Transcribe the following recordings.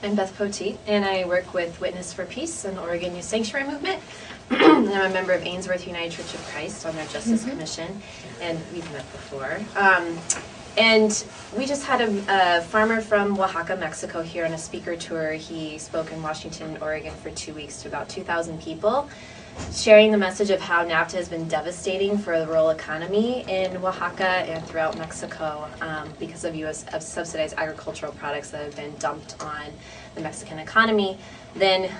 I'm Beth Poteet, and I work with Witness for Peace and Oregon Youth Sanctuary Movement. I'm a member of Ainsworth United Church of Christ on their Justice Commission, and we've met before. And we just had a farmer from Oaxaca, Mexico here on a speaker tour. He spoke in Washington, Oregon for 2 weeks to about 2,000 people, sharing the message of how NAFTA has been devastating for the rural economy in Oaxaca and throughout Mexico because of of subsidized agricultural products that have been dumped on the Mexican economy, then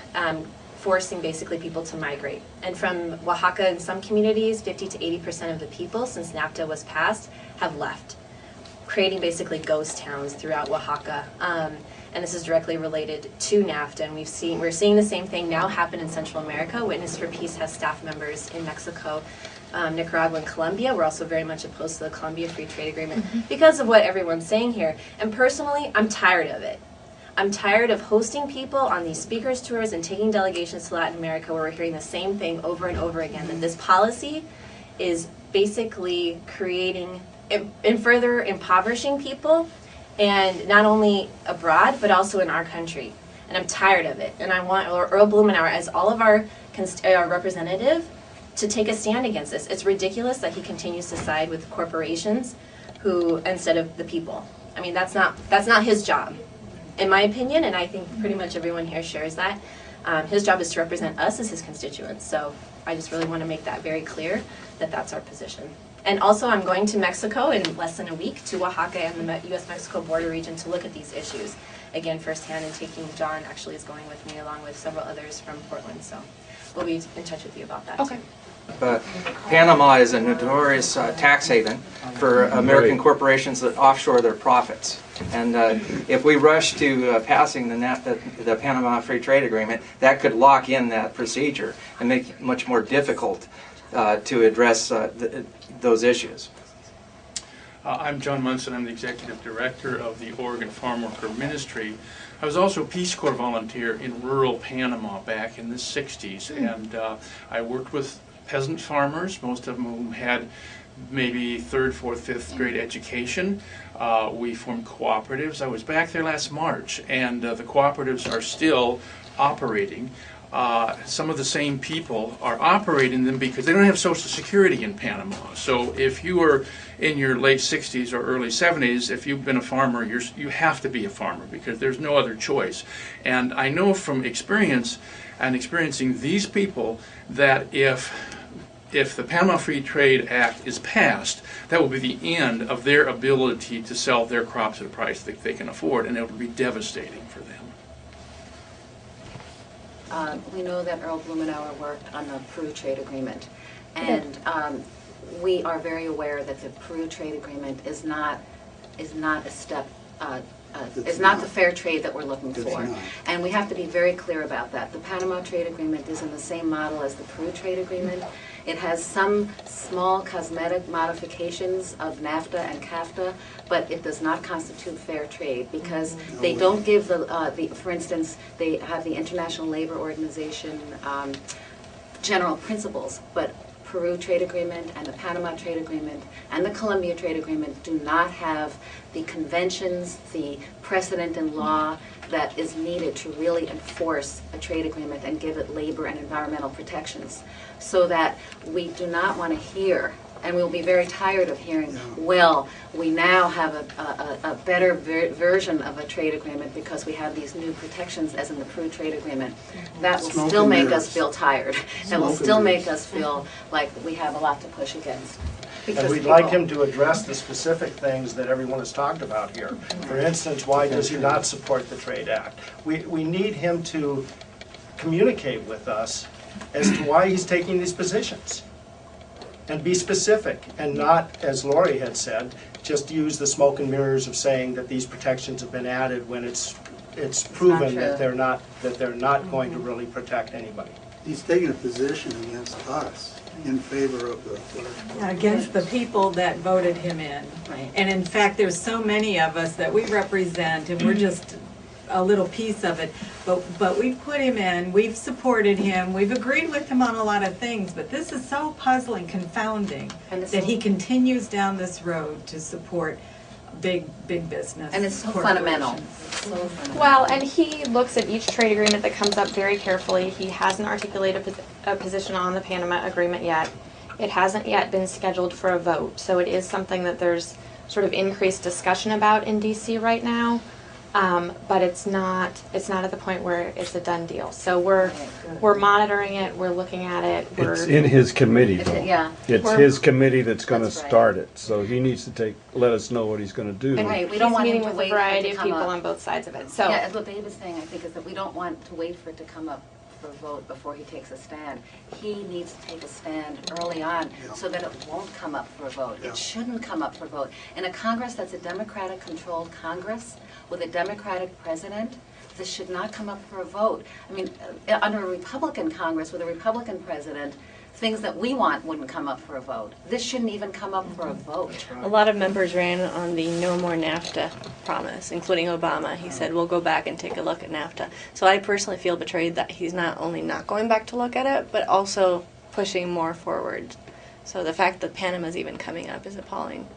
forcing basically people to migrate. And from Oaxaca, in some communities, 50 to 80% of the people, since NAFTA was passed, have left, creating basically ghost towns throughout Oaxaca. And this is directly related to NAFTA, and we're seeing the same thing now happen in Central America. Witness for Peace has staff members in Mexico, Nicaragua, and Colombia. We're also very much opposed to the Colombia Free Trade Agreement because of what everyone's saying here. And personally, I'm tired of it. I'm tired of hosting people on these speakers tours and taking delegations to Latin America where we're hearing the same thing over and over again, that this policy is basically creating and further impoverishing people, and not only abroad, but also in our country. And I'm tired of it. And I want Earl Blumenauer, as all of our representative, to take a stand against this. It's ridiculous that he continues to side with corporations instead of the people. I mean, that's not his job, in my opinion, and I think pretty much everyone here shares that. His job is to represent us as his constituents. So I just really want to make that very clear, that that's our position. And also, I'm going to Mexico in less than a week, to Oaxaca and the U.S.-Mexico border region, to look at these issues again firsthand, and John actually is going with me along with several others from Portland, so we'll be in touch with you about that too. But Panama is a notorious tax haven for American corporations that offshore their profits. And if we rush to passing the Panama Free Trade Agreement, that could lock in that procedure and make it much more difficult to address those issues. I'm John Munson. I'm the Executive Director of the Oregon Farm Worker Ministry. I was also a Peace Corps volunteer in rural Panama back in the 60s, and I worked with peasant farmers, most of whom had maybe 3rd, 4th, 5th grade education. We formed cooperatives. I was back there last March, and the cooperatives are still operating. Some of the same people are operating them because they don't have Social Security in Panama. So if you were in your late 60s or early 70s, if you've been a farmer, you have to be a farmer because there's no other choice. And I know from experience and experiencing these people that if the Panama Free Trade Act is passed, that will be the end of their ability to sell their crops at a price that they can afford, and it will be devastating for them. We know that Earl Blumenauer worked on the Peru Trade Agreement, and we are very aware that the Peru Trade Agreement is not a step. Is not the fair trade that we're looking for. And we have to be very clear about that. The Panama Trade Agreement is in the same model as the Peru Trade Agreement. It has some small cosmetic modifications of NAFTA and CAFTA, but it does not constitute fair trade because they don't give for instance, they have the International Labor Organization general principles, but Peru Trade Agreement and the Panama Trade Agreement and the Colombia Trade Agreement do not have the conventions, the precedent in law that is needed to really enforce a trade agreement and give it labor and environmental protections. So that we do not want to hear, and we'll be very tired of hearing, well, we now have a better version of a trade agreement because we have these new protections as in the Peru Trade Agreement. That will still make us feel tired and will still make us feel like we have a lot to push against. And we'd like him to address the specific things that everyone has talked about here. For instance, why does he not support the Trade Act? We need him to communicate with us as to why he's taking these positions. And be specific, and not, as Lori had said, just use the smoke and mirrors of saying that these protections have been added when it's proven that they're not going to really protect anybody. He's taking a position against us in favor of against the people that voted him in. Right. And in fact, there's so many of us that we represent, and we're just a little piece of it. But we've put him in, we've supported him, we've agreed with him on a lot of things, but this is so puzzling, confounding, that he continues down this road to support big business. And it's so corporations. fundamental. So fundamental. Well, and he looks at each trade agreement that comes up very carefully. He hasn't articulated a position on the Panama Agreement yet. It hasn't yet been scheduled for a vote, so it is something that there's sort of increased discussion about in DC right now. But it's not at the point where it's a done deal. So we're monitoring it, we're looking at it. It's in his committee, though. Yeah. It's We're- his committee that's going to That's right. start it, so he needs to let us know what he's going to do. Right, we He's don't want him meeting to with wait a for it variety to of come people up. on both sides of it. So Yeah, what Dave is saying, I think, is that we don't want to wait for it to come up for a vote before he takes a stand. He needs to take a stand early on so that it won't come up for a vote. Yeah. It shouldn't come up for a vote. In a Congress that's a Democratic-controlled Congress with a Democratic president, this should not come up for a vote. I mean, under a Republican Congress with a Republican president, things that we want wouldn't come up for a vote. This shouldn't even come up for a vote. A lot of members ran on the no more NAFTA promise, including Obama. He said, we'll go back and take a look at NAFTA. So I personally feel betrayed that he's not only not going back to look at it, but also pushing more forward. So the fact that Panama's even coming up is appalling.